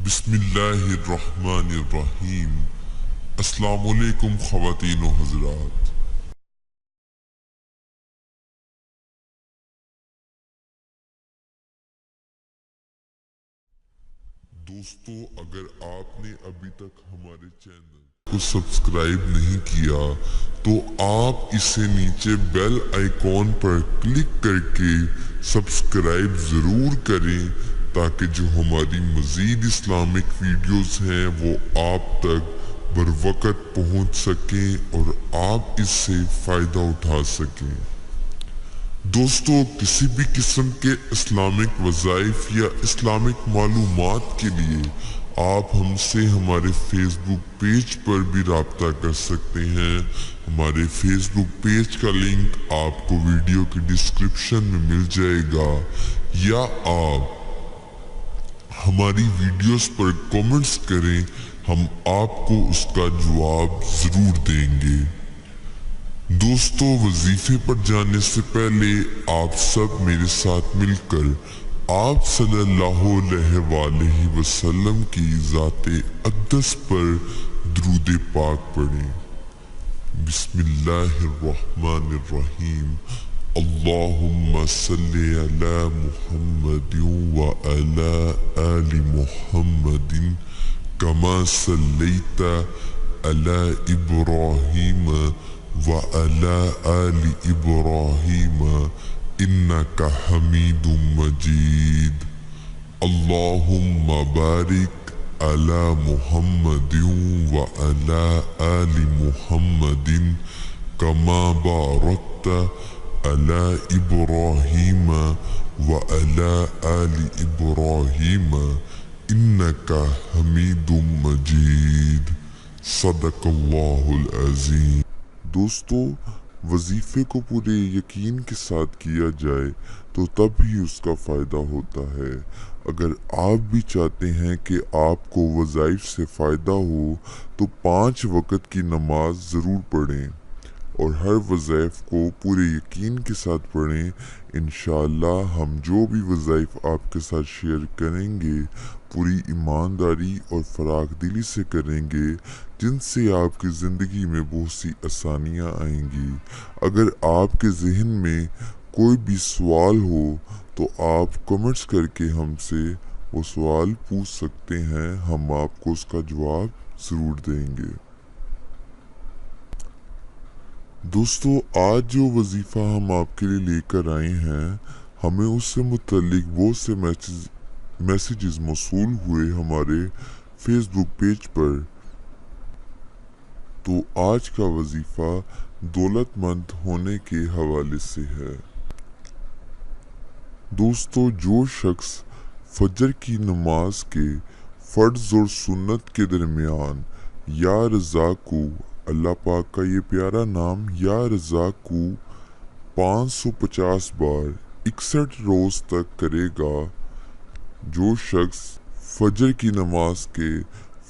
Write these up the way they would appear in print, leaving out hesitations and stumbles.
بسم اللہ الرحمن الرحیم۔ السلام علیکم خواتین و حضرات۔ دوستو، اگر آپ نے ابھی تک ہمارے چینل کو سبسکرائب نہیں کیا تو آپ اسے نیچے بیل آئیکن پر کلک کر کے سبسکرائب ضرور کریں تاکہ جو ہماری مزید اسلامک ویڈیوز ہیں وہ آپ تک بروقت پہنچ سکیں اور آپ اس سے فائدہ اٹھا سکیں۔ دوستو، کسی بھی قسم کے اسلامک وظائف یا اسلامک معلومات کے لیے آپ ہم سے ہمارے فیس بک پیج پر بھی رابطہ کر سکتے ہیں۔ ہمارے فیس بک پیج کا لنک آپ کو ویڈیو کی ڈسکرپشن میں مل جائے گا، یا آپ ہماری ویڈیوز پر کامنٹس کریں، ہم آپ کو اس کا جواب ضرور دیں گے۔ دوستو، وظیفے پر جانے سے پہلے آپ سب میرے ساتھ مل کر آپ صلی اللہ علیہ وآلہ وسلم کی ذات اقدس پر درود پاک پڑھیں۔ بسم اللہ الرحمن الرحیم۔ اللہم صلی علی محمد وعلی آل محمد کما صلیت علی ابراہیم وعلی آل ابراہیم انک حمید مجید۔ اللہم بارک علی محمد وعلی آل محمد کما بارکت علی ابراہیم وعلی آل ابراہیم انک حمید مجید۔ صدق اللہ العظیم۔ دوستو، وظیفے کو پورے یقین کے ساتھ کیا جائے تو تب ہی اس کا فائدہ ہوتا ہے۔ اگر آپ بھی چاہتے ہیں کہ آپ کو وظائف سے فائدہ ہو تو 5 وقت کی نماز ضرور پڑھیں اور ہر وظائف کو پورے یقین کے ساتھ پڑھیں۔ انشاءاللہ ہم جو بھی وظائف آپ کے ساتھ شیئر کریں گے پوری ایمانداری اور فراخ دلی سے کریں گے، جن سے آپ کی زندگی میں بہت سی آسانیاں آئیں گی۔ اگر آپ کے ذہن میں کوئی بھی سوال ہو تو آپ کمنٹس کر کے ہم سے وہ سوال پوچھ سکتے ہیں، ہم آپ کو اس کا جواب ضرور دیں گے۔ دوستو، آج جو وظیفہ ہم آپ کے لیے لے کر آئے ہیں، ہمیں اس سے متعلق بہت سے میسیجز موصول ہوئے ہمارے فیس بک پیج پر۔ تو آج کا وظیفہ دولت مند ہونے کے حوالے سے ہے۔ دوستو، جو شخص فجر کی نماز کے فرض اور سنت کے درمیان یا رضا کو، اللہ پاک کا یہ پیارا نام یا رضا کو 550 بار 61 روز تک کرے گا، جو شخص فجر کی نماز کے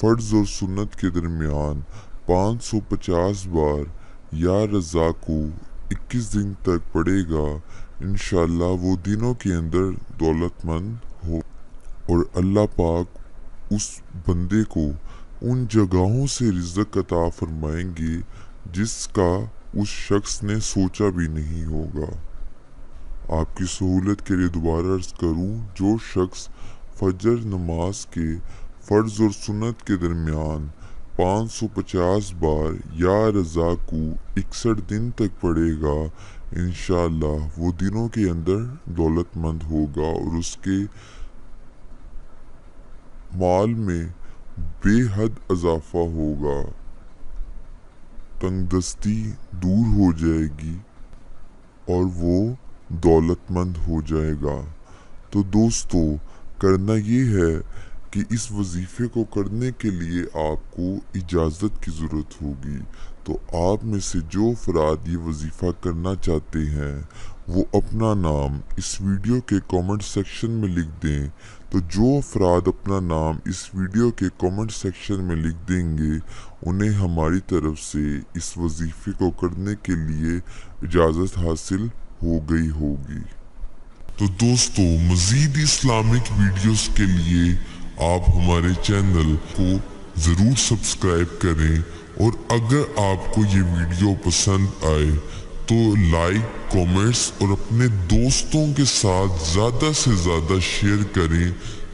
فرض اور سنت کے درمیان 550 بار یا رضا کو 21 دن تک پڑھے گا، انشاءاللہ وہ دنوں کے اندر دولت مند ہو اور اللہ پاک اس بندے کو ان جگہوں سے رزق عطا فرمائیں گے جس کا اس شخص نے سوچا بھی نہیں ہوگا۔ آپ کی سہولت کے لیے دوبارہ عرض کروں، جو شخص فجر نماز کے فرض اور سنت کے درمیان 550 بار یا رضا کو 61 دن تک پڑھے گا، انشاءاللہ وہ دنوں کے اندر دولت مند ہوگا اور اس کے مال میں بے حد اضافہ ہوگا، تنگ دستی دور ہو جائے گی اور وہ دولت مند ہو جائے گا۔ تو دوستو، کرنا یہ ہے کہ اس وظیفے کو کرنے کے لیے آپ کو اجازت کی ضرورت ہوگی۔ تو آپ میں سے جو افراد یہ وظیفہ کرنا چاہتے ہیں وہ اپنا نام اس ویڈیو کے کامنٹ سیکشن میں لکھ دیں۔ تو جو افراد اپنا نام اس ویڈیو کے کامنٹ سیکشن میں لکھ دیں گے انہیں ہماری طرف سے اس وظیفے کو کرنے کے لیے اجازت حاصل ہو گئی ہوگی۔ تو دوستو، مزید اسلامک ویڈیوز کے لیے آپ ہمارے چینل کو ضرور سبسکرائب کریں، اور اگر آپ کو یہ ویڈیو پسند آئے تو لائک، کامنٹس اور اپنے دوستوں کے ساتھ زیادہ سے زیادہ شیئر کریں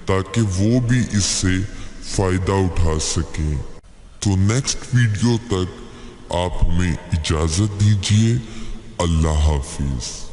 تاکہ وہ بھی اس سے فائدہ اٹھا سکیں۔ تو نیکسٹ ویڈیو تک آپ ہمیں اجازت دیجیے۔ اللہ حافظ۔